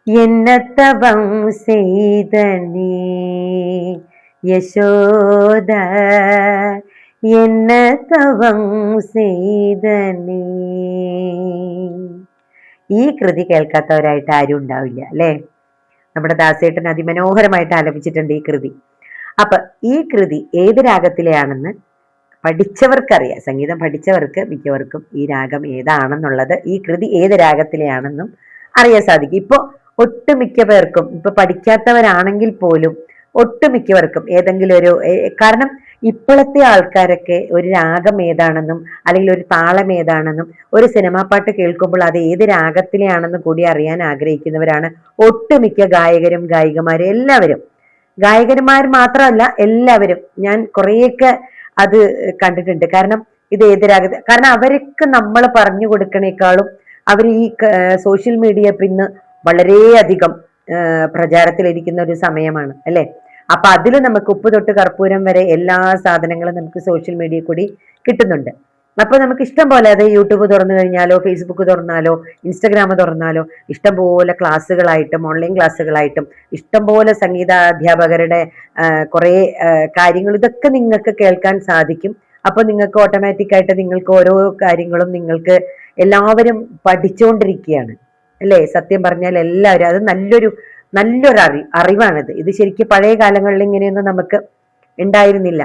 என்னத்தவம் செய்த நீ യശോദ, എന്നതവം ചെയ്ത നീ. ഈ കൃതി കേൾക്കാത്തവരായിട്ട് ആരും ഉണ്ടാവില്ല അല്ലെ. നമ്മുടെ ദാസേട്ടൻ അതിമനോഹരമായിട്ട് ആലപിച്ചിട്ടുണ്ട് ഈ കൃതി. അപ്പൊ ഈ കൃതി ഏത് രാഗത്തിലെയാണെന്ന് പഠിച്ചവർക്കറിയാം. സംഗീതം പഠിച്ചവർക്ക് മിക്കവർക്കും ഈ രാഗം ഏതാണെന്നുള്ളത്, ഈ കൃതി ഏത് രാഗത്തിലെയാണെന്നും അറിയാൻ സാധിക്കും. ഇപ്പൊ ഒട്ടുമിക്ക പേർക്കും, ഇപ്പൊ പഠിക്കാത്തവരാണെങ്കിൽ പോലും ഒട്ടുമിക്കവർക്കും ഏതെങ്കിലും ഒരു, കാരണം ഇപ്പോഴത്തെ ആൾക്കാരൊക്കെ ഒരു രാഗം ഏതാണെന്നും അല്ലെങ്കിൽ ഒരു താളം ഏതാണെന്നും ഒരു സിനിമാ പാട്ട് കേൾക്കുമ്പോൾ അത് ഏത് രാഗത്തിലെയാണെന്ന് കൂടി അറിയാൻ ആഗ്രഹിക്കുന്നവരാണ് ഒട്ടുമിക്ക ഗായകരും ഗായികമാരും എല്ലാവരും. ഗായകന്മാർ മാത്രമല്ല എല്ലാവരും. ഞാൻ കുറേയൊക്കെ അത് കണ്ടിട്ടുണ്ട്. കാരണം ഇത് ഏത് രാഗത്തിൽ, കാരണം അവർക്ക് നമ്മൾ പറഞ്ഞു കൊടുക്കണേക്കാളും അവർ ഈ സോഷ്യൽ മീഡിയ പിന്നെ വളരെയധികം പ്രചാരത്തിലിരിക്കുന്ന ഒരു സമയമാണ് അല്ലെ. അപ്പൊ അതിൽ നമുക്ക് ഉപ്പ് തൊട്ട് കർപ്പൂരം വരെ എല്ലാ സാധനങ്ങളും നമുക്ക് സോഷ്യൽ മീഡിയ കൂടി കിട്ടുന്നുണ്ട്. അപ്പൊ നമുക്ക് ഇഷ്ടം പോലെ, അത് യൂട്യൂബ് തുറന്നു കഴിഞ്ഞാലോ ഫേസ്ബുക്ക് തുറന്നാലോ ഇൻസ്റ്റഗ്രാം തുറന്നാലോ ഇഷ്ടംപോലെ ക്ലാസ്സുകളായിട്ടും ഓൺലൈൻ ക്ലാസ്സുകളായിട്ടും ഇഷ്ടംപോലെ സംഗീതാധ്യാപകരുടെ കുറെ കാര്യങ്ങൾ ഇതൊക്കെ നിങ്ങൾക്ക് കേൾക്കാൻ സാധിക്കും. അപ്പൊ നിങ്ങൾക്ക് ഓട്ടോമാറ്റിക് ആയിട്ട് നിങ്ങൾക്ക് ഓരോ കാര്യങ്ങളും നിങ്ങൾക്ക് എല്ലാവരും പഠിച്ചുകൊണ്ടിരിക്കുകയാണ് അല്ലേ. സത്യം പറഞ്ഞാൽ എല്ലാവരും, അത് നല്ലൊരു അറിവാണിത്. ഇത് ശരിക്കും പഴയ കാലങ്ങളിൽ ഇങ്ങനെയൊന്നും നമുക്ക് ഉണ്ടായിരുന്നില്ല.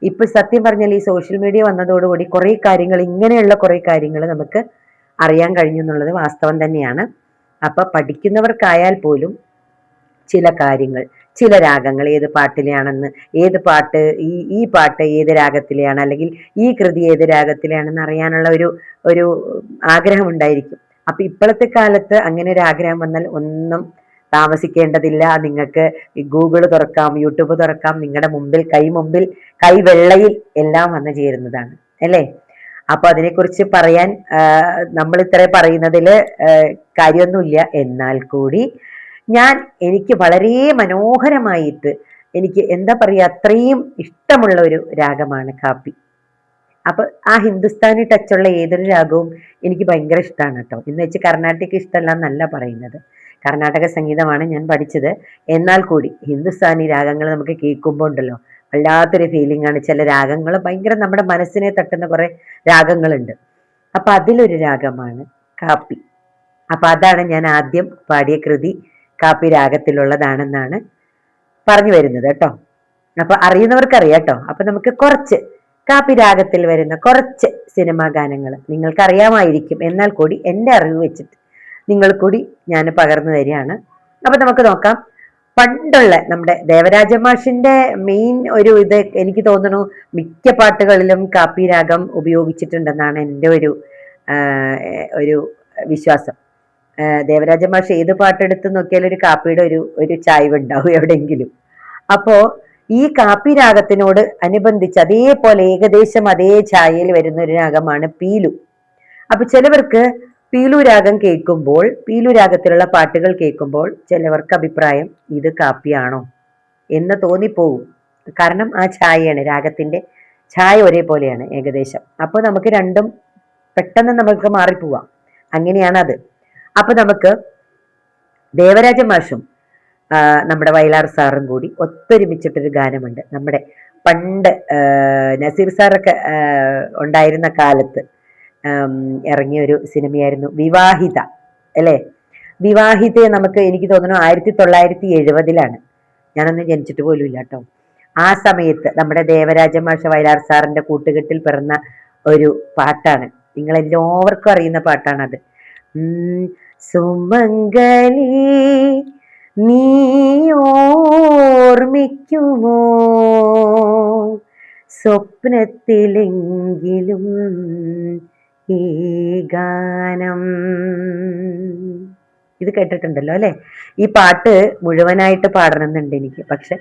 ഇപ്പൊ സത്യം പറഞ്ഞാൽ ഈ സോഷ്യൽ മീഡിയ വന്നതോടുകൂടി കുറെ കാര്യങ്ങൾ, ഇങ്ങനെയുള്ള കുറെ കാര്യങ്ങൾ നമുക്ക് അറിയാൻ കഴിഞ്ഞു എന്നുള്ളത് വാസ്തവം തന്നെയാണ്. അപ്പൊ പഠിക്കുന്നവർക്കായാൽ പോലും ചില കാര്യങ്ങൾ, ചില രാഗങ്ങൾ ഏത് പാട്ടിലെയാണെന്ന്, ഏത് പാട്ട് ഈ പാട്ട് ഏത് രാഗത്തിലെയാണ് അല്ലെങ്കിൽ ഈ കൃതി ഏത് രാഗത്തിലെയാണെന്ന് അറിയാനുള്ള ഒരു ആഗ്രഹം ഉണ്ടായിരിക്കും. അപ്പൊ ഇപ്പോഴത്തെ കാലത്ത് അങ്ങനെ ഒരു ആഗ്രഹം വന്നാൽ ഒന്നും താമസിക്കേണ്ടതില്ല. നിങ്ങൾക്ക് ഗൂഗിൾ തുറക്കാം, യൂട്യൂബ് തുറക്കാം, നിങ്ങളുടെ മുമ്പിൽ കൈവെള്ളയിൽ എല്ലാം വന്നു ചേരുന്നതാണ് അല്ലേ. അപ്പൊ അതിനെക്കുറിച്ച് പറയാൻ നമ്മൾ ഇത്ര പറയുന്നതില് കാര്യമൊന്നുമില്ല. എന്നാൽ കൂടി എനിക്ക് വളരെ മനോഹരമായിട്ട്, എനിക്ക് എന്താ പറയാ, അത്രയും ഇഷ്ടമുള്ള ഒരു രാഗമാണ് കാപ്പി. അപ്പൊ ആ ഹിന്ദുസ്ഥാനി ടച്ചുള്ള ഏതൊരു രാഗവും എനിക്ക് ഭയങ്കര ഇഷ്ടമാണ് കേട്ടോ. എന്ന് വെച്ച് കർണാട്ടിക് ഇഷ്ടമല്ല എന്നല്ല പറയുന്നത്. കർണാടക സംഗീതമാണ് ഞാൻ പഠിച്ചത്. എന്നാൽ കൂടി ഹിന്ദുസ്ഥാനി രാഗങ്ങൾ നമുക്ക് കേൾക്കുമ്പോൾ ഉണ്ടല്ലോ വല്ലാത്തൊരു ഫീലിംഗ് ആണ്. ചില രാഗങ്ങൾ ഭയങ്കര നമ്മുടെ മനസ്സിനെ തട്ടുന്ന കുറെ രാഗങ്ങളുണ്ട്. അപ്പൊ അതിലൊരു രാഗമാണ് കാപ്പി. അപ്പൊ അതാണ് ഞാൻ ആദ്യം പാടിയ കൃതി, കാപ്പി രാഗത്തിലുള്ളതാണെന്നാണ് പറഞ്ഞു വരുന്നത് കേട്ടോ. അപ്പൊ അറിയുന്നവർക്കറിയാം കേട്ടോ. അപ്പൊ നമുക്ക് കുറച്ച് കാപ്പി രാഗത്തിൽ വരുന്ന കുറച്ച് സിനിമാ ഗാനങ്ങൾ നിങ്ങൾക്ക് അറിയാമായിരിക്കും. എന്നാൽ കൂടി എൻ്റെ അറിവ് വെച്ചിട്ട് നിങ്ങൾ കൂടി ഞാൻ പകർന്നു തരികയാണ്. അപ്പൊ നമുക്ക് നോക്കാം. പണ്ടുള്ള നമ്മുടെ ദേവരാജ മാഷിന്റെ മെയിൻ ഒരു ഇത് എനിക്ക് തോന്നുന്നു മിക്ക പാട്ടുകളിലും കാപ്പി രാഗം ഉപയോഗിച്ചിട്ടുണ്ടെന്നാണ് എൻ്റെ ഒരു വിശ്വാസം. ദേവരാജ മാഷ് ഏത് പാട്ടെടുത്ത് നോക്കിയാലും ഒരു കാപ്പിയുടെ ഒരു ചായ്വ് ഉണ്ടാവും എവിടെയെങ്കിലും. അപ്പോ ഈ കാപ്പി രാഗത്തിനോട് അനുബന്ധിച്ച് അതേപോലെ ഏകദേശം അതേ ഛായയിൽ വരുന്ന ഒരു രാഗമാണ് പീലു. അപ്പൊ ചിലവർക്ക് പീലു രാഗം കേൾക്കുമ്പോൾ, പീലു രാഗത്തിലുള്ള പാട്ടുകൾ കേൾക്കുമ്പോൾ ചിലവർക്ക് അഭിപ്രായം ഇത് കാപ്പിയാണോ എന്ന് തോന്നിപ്പോവും. കാരണം ആ ഛായയാണ്, രാഗത്തിന്റെ ഛായ ഒരേപോലെയാണ് ഏകദേശം. അപ്പൊ നമുക്ക് രണ്ടും പെട്ടെന്ന് നമുക്ക് മാറിപ്പോവാം. അങ്ങനെയാണ് അത്. അപ്പൊ നമുക്ക് ദേവരാജ മാഷും നമ്മുടെ വയലാർ സാറും കൂടി ഒത്തൊരുമിച്ചിട്ടൊരു ഗാനമുണ്ട്. നമ്മുടെ പണ്ട് നസീർ സാറൊക്കെ ഉണ്ടായിരുന്ന കാലത്ത് ഇറങ്ങിയ ഒരു സിനിമയായിരുന്നു വിവാഹിത അല്ലെ. വിവാഹിതയെ എനിക്ക് തോന്നുന്നു 1970 ഞാനൊന്നും ജനിച്ചിട്ട് പോലും ഇല്ല കേട്ടോ. ആ സമയത്ത് നമ്മുടെ ദേവരാജ മാഷ വയലാർ സാറിന്റെ കൂട്ടുകെട്ടിൽ പിറന്ന ഒരു പാട്ടാണ്. നിങ്ങളെല്ലാവർക്കും അറിയുന്ന പാട്ടാണത്. സുമംഗലി നീ ഓർമ്മിക്കുമോ സ്വപ്നത്തിലെങ്കിലും ഈ ഗാനം. ഇത് കേട്ടിട്ടുണ്ടല്ലോ അല്ലെ. ഈ പാട്ട് മുഴുവനായിട്ട് പാടണമെന്നുണ്ട് എനിക്ക്, പക്ഷെ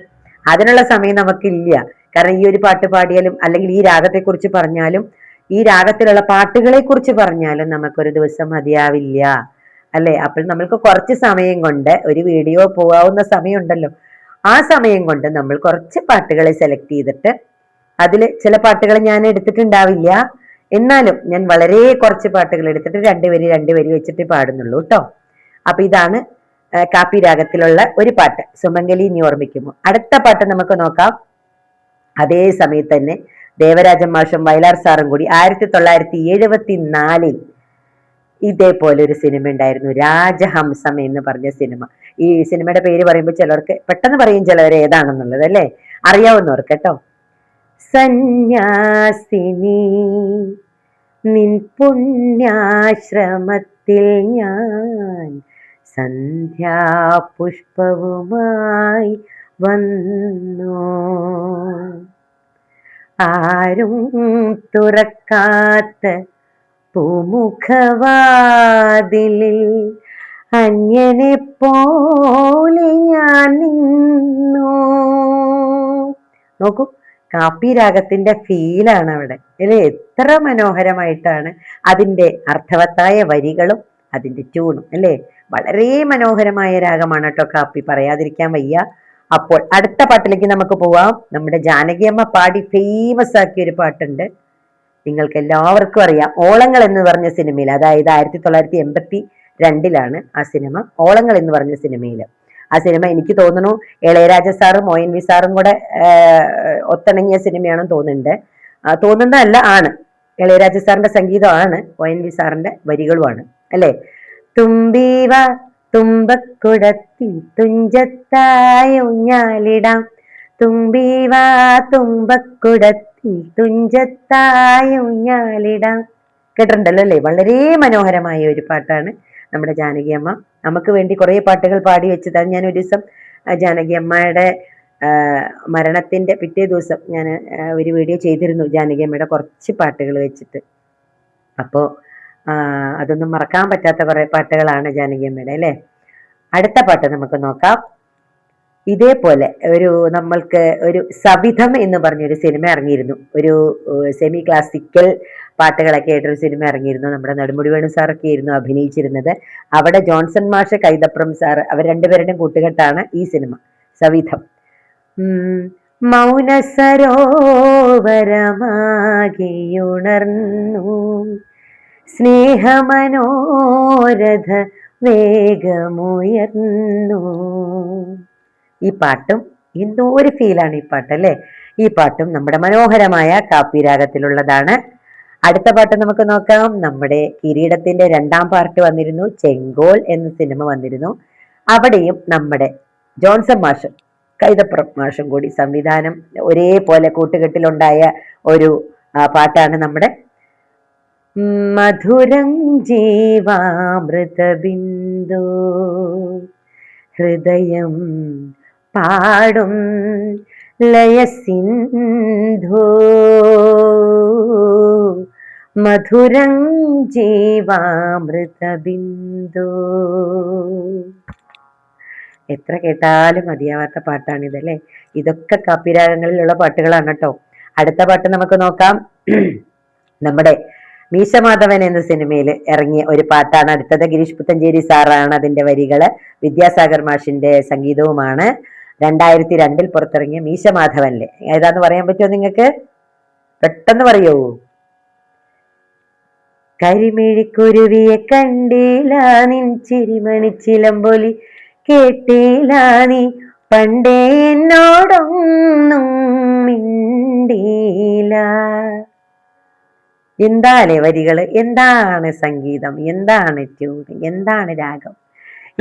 അതിനുള്ള സമയം നമുക്കില്ല. കാരണം ഈ ഒരു പാട്ട് പാടിയാലും അല്ലെങ്കിൽ ഈ രാഗത്തെക്കുറിച്ച് പറഞ്ഞാലും ഈ രാഗത്തിലുള്ള പാട്ടുകളെ കുറിച്ച് പറഞ്ഞാലും നമുക്കൊരു ദിവസം മതിയാവില്ല അല്ലെ. അപ്പോൾ നമ്മൾക്ക് കുറച്ച് സമയം കൊണ്ട് ഒരു വീഡിയോ പോകാവുന്ന സമയമുണ്ടല്ലോ, ആ സമയം കൊണ്ട് നമ്മൾ കുറച്ച് പാട്ടുകളെ സെലക്ട് ചെയ്തിട്ട്, അതിൽ ചില പാട്ടുകൾ ഞാൻ എടുത്തിട്ടുണ്ടാവില്ല, എന്നാലും ഞാൻ വളരെ കുറച്ച് പാട്ടുകൾ എടുത്തിട്ട് രണ്ടുവരി വെച്ചിട്ട് പാടുന്നുള്ളൂ കേട്ടോ. അപ്പൊ ഇതാണ് കാപ്പി രാഗത്തിലുള്ള ഒരു പാട്ട് സുമംഗലി നീ ഓർമ്മിക്കുമോ. അടുത്ത പാട്ട് നമുക്ക് നോക്കാം. അതേ സമയത്ത് തന്നെ ദേവരാജൻ മാഷും വയലാർ സാറും കൂടി 1974 ഇതേപോലെ ഒരു സിനിമ ഉണ്ടായിരുന്നു, രാജഹംസം എന്ന് പറഞ്ഞ സിനിമ. ഈ സിനിമയുടെ പേര് പറയുമ്പോൾ ചിലർക്ക് പെട്ടെന്ന് പറയും ചിലവർ ഏതാണെന്നുള്ളത്, അല്ലേ? അറിയാവുന്നവർക്ക് കേട്ടോ. സന്യാസിനി നിൻ പുണ്യാശ്രമത്തിൽ ഞാൻ സന്ധ്യാപുഷ്പവുമായി വന്നു, ആരും തുറക്കാത്ത പൂമുഖവാതിലിൽ അന്യനെ പോലെ ഞാൻ നിന്നു. നോക്കൂ, കാപ്പി രാഗത്തിന്റെ ഫീലാണ് അവിടെ അല്ലെ. എത്ര മനോഹരമായിട്ടാണ് അതിന്റെ അർത്ഥവത്തായ വരികളും അതിന്റെ ട്യൂണും അല്ലെ. വളരെ മനോഹരമായ രാഗമാണ് കേട്ടോ കാപ്പി, പറയാതിരിക്കാൻ വയ്യ. അപ്പോൾ അടുത്ത പാട്ടിലേക്ക് നമുക്ക് പോവാം. നമ്മുടെ ജാനകിയമ്മ പാടി ഫേമസ് ആക്കിയ ഒരു പാട്ടുണ്ട്, നിങ്ങൾക്ക് എല്ലാവർക്കും അറിയാം. ഓളങ്ങൾ എന്ന് പറഞ്ഞ സിനിമയിൽ, അതായത് 1982 ആ സിനിമ. ഓളങ്ങൾ എന്ന് പറഞ്ഞ സിനിമയിൽ, ആ സിനിമ എനിക്ക് തോന്നുന്നു ഇളയരാജ സാറും ONV സാറും കൂടെ ഒത്തിണങ്ങിയ സിനിമയാണെന്ന് തോന്നുന്നുണ്ട്. തോന്നുന്നതല്ല, ആണ്. ഇളയരാജ സാറിന്റെ സംഗീതമാണ്, ONV സാറിന്റെ വരികളുമാണ് അല്ലെ. തുമ്പീവ തുമ്പക്കുടത്തി തുഞ്ചത്തായ ഊഞ്ഞാലിടാം, തുമ്പീവ തുമ്പക്കുടത്തി തുഞ്ചത്തായ ഊഞ്ഞാലിടാം. കേട്ടിട്ടുണ്ടല്ലോ അല്ലേ? വളരെ മനോഹരമായ ഒരു പാട്ടാണ് നമ്മുടെ ജാനകിയമ്മ നമുക്ക് വേണ്ടി കുറെ പാട്ടുകൾ പാടി വെച്ചതാണ്. ഞാൻ ഒരു ദിവസം ജാനകിയമ്മയുടെ മരണത്തിന്റെ പിറ്റേ ദിവസം ഞാൻ ഒരു വീഡിയോ ചെയ്തിരുന്നു ജാനകിയമ്മയുടെ കുറച്ച് പാട്ടുകൾ വെച്ചിട്ട്. അപ്പോൾ അതൊന്നും മറക്കാൻ പറ്റാത്ത കുറെ പാട്ടുകളാണ് ജാനകിയമ്മയുടെ അല്ലേ. അടുത്ത പാട്ട് നമുക്ക് നോക്കാം. ഇതേപോലെ നമ്മൾക്ക് ഒരു സവിധം എന്ന് പറഞ്ഞൊരു സിനിമ ഇറങ്ങിയിരുന്നു, ഒരു സെമി ക്ലാസിക്കൽ പാട്ടുകളൊക്കെ ആയിട്ടൊരു സിനിമ ഇറങ്ങിയിരുന്നു. നമ്മുടെ നെടുമുടി വേണു സാറൊക്കെ ആയിരുന്നു അഭിനയിച്ചിരുന്നത്. അവിടെ ജോൺസൺ മാഷ്, കൈതപ്രം സാറ്, അവർ രണ്ടുപേരുടെയും കൂട്ടുകെട്ടാണ് ഈ സിനിമ സവിധം. മൗനസരോവരമാകെയുണർന്നു സ്നേഹമനോരഥ വേഗമുയർന്നു. ഈ പാട്ടും എന്തോ ഒരു ഫീലാണ് ഈ പാട്ട് അല്ലേ. ഈ പാട്ടും നമ്മുടെ മനോഹരമായ കാപ്പി രാഗത്തിലുള്ളതാണ്. അടുത്ത പാട്ട് നമുക്ക് നോക്കാം. നമ്മുടെ കിരീടത്തിന്റെ 2ാം പാർട്ട് വന്നിരുന്നു, ചെങ്കോൽ എന്ന സിനിമ വന്നിരുന്നു. അവിടെയും നമ്മുടെ ജോൺസൺ മാഷും കൈതപ്രം മാഷും കൂടി സംവിധാനം ഒരേപോലെ കൂട്ടുകെട്ടിലുണ്ടായ ഒരു പാട്ടാണ് നമ്മുടെ മധുരം ജീവാമൃത ബിന്ദു ഹൃദയം പാടും ലയസിന്ധു മധുരം ജീവാമൃത ബിന്ദു. എത്ര കേട്ടാലും മതിയാവാത്ത പാട്ടാണിതല്ലേ. ഇതൊക്കെ കാപ്പിരാഗങ്ങളിലുള്ള പാട്ടുകളാണ് കേട്ടോ. അടുത്ത പാട്ട് നമുക്ക് നോക്കാം. നമ്മുടെ മീശമാധവൻ എന്ന സിനിമയിൽ ഇറങ്ങിയ ഒരു പാട്ടാണ് അടുത്തത്. ഗിരീഷ് പുത്തഞ്ചേരി സാറാണ് അതിന്റെ വരികള്, വിദ്യാസാഗർ മാഷിന്റെ സംഗീതവുമാണ്. 2002 പുറത്തിറങ്ങിയ മീശമാധവനിലെ ഏതാന്ന് പറയാൻ പറ്റുമോ നിങ്ങൾക്ക്? പെട്ടെന്ന് പറയൂ. കരിമിഴിക്കുരുവിയെ കണ്ടില്ല നിൻ ചിരിമണിച്ചിലമ്പൊലി കേട്ടില്ല നീ പണ്ടേ എന്നോടൊന്നും മിണ്ടിയില്ല. എന്താണ് വരികള്, എന്താണ് സംഗീതം, എന്താണ് ട്യൂൺ, എന്താണ് രാഗം.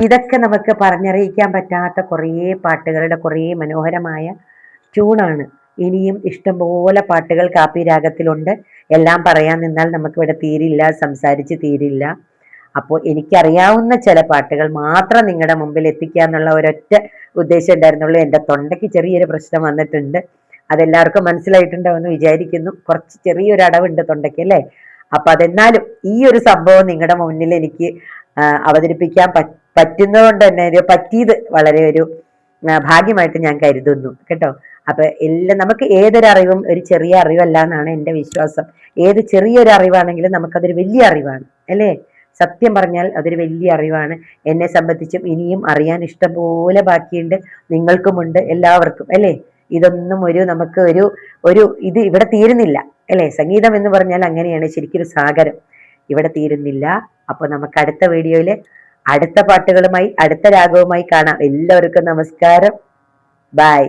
ഇതൊക്കെ നമുക്ക് പറഞ്ഞറിയിക്കാൻ പറ്റാത്ത കുറേ പാട്ടുകളുടെ കുറേ മനോഹരമായ ട്യൂണാണ്. ഇനിയും ഇഷ്ടംപോലെ പാട്ടുകൾ കാപ്പി രാഗത്തിലുണ്ട്. എല്ലാം പറയാൻ നിന്നാൽ നമുക്കിവിടെ തീരില്ല, സംസാരിച്ച് തീരില്ല. അപ്പോൾ എനിക്കറിയാവുന്ന ചില പാട്ടുകൾ മാത്രം നിങ്ങളുടെ മുമ്പിൽ എത്തിക്കുക എന്നുള്ള ഒരൊറ്റ ഉദ്ദേശം ഉണ്ടായിരുന്നുള്ളൂ. എൻ്റെ തൊണ്ടയ്ക്ക് ചെറിയൊരു പ്രശ്നം വന്നിട്ടുണ്ട്, അതെല്ലാവർക്കും മനസ്സിലായിട്ടുണ്ടാവുമെന്ന് വിചാരിക്കുന്നു. കുറച്ച് ചെറിയൊരു അടവുണ്ട് തൊണ്ടയ്ക്ക് അല്ലേ. അപ്പൊ അതെന്നാലും ഈ ഒരു സംഭവം നിങ്ങളുടെ മുന്നിൽ എനിക്ക് അവതരിപ്പിക്കാൻ പറ്റുന്നതുകൊണ്ട് തന്നെ പറ്റിയത് വളരെ ഒരു ഭാഗ്യമായിട്ട് ഞാൻ കരുതുന്നു കേട്ടോ. അപ്പൊ എല്ലാം നമുക്ക് ഏതൊരു അറിവും ഒരു ചെറിയ അറിവല്ല എന്നാണ് എൻ്റെ വിശ്വാസം. ഏത് ചെറിയൊരു അറിവാണെങ്കിലും നമുക്കതൊരു വലിയ അറിവാണ് അല്ലേ. സത്യം പറഞ്ഞാൽ അതൊരു വലിയ അറിവാണ്. എന്നെ സംബന്ധിച്ചും ഇനിയും അറിയാൻ ഇഷ്ടംപോലെ ബാക്കിയുണ്ട്, നിങ്ങൾക്കുമുണ്ട്, എല്ലാവർക്കും അല്ലേ. ഇതൊന്നും നമുക്ക് ഒരു ഇത് ഇവിടെ തീരുന്നില്ല അല്ലേ. സംഗീതം എന്ന് പറഞ്ഞാൽ അങ്ങനെയാണ്, ശരിക്കൊരു സാഗരം, ഇവിടെ തീരുന്നില്ല. അപ്പൊ നമുക്ക് അടുത്ത വീഡിയോയില് അടുത്ത പാട്ടുകളുമായി അടുത്ത രാഗവുമായി കാണാം. എല്ലാവർക്കും നമസ്കാരം. ബൈ.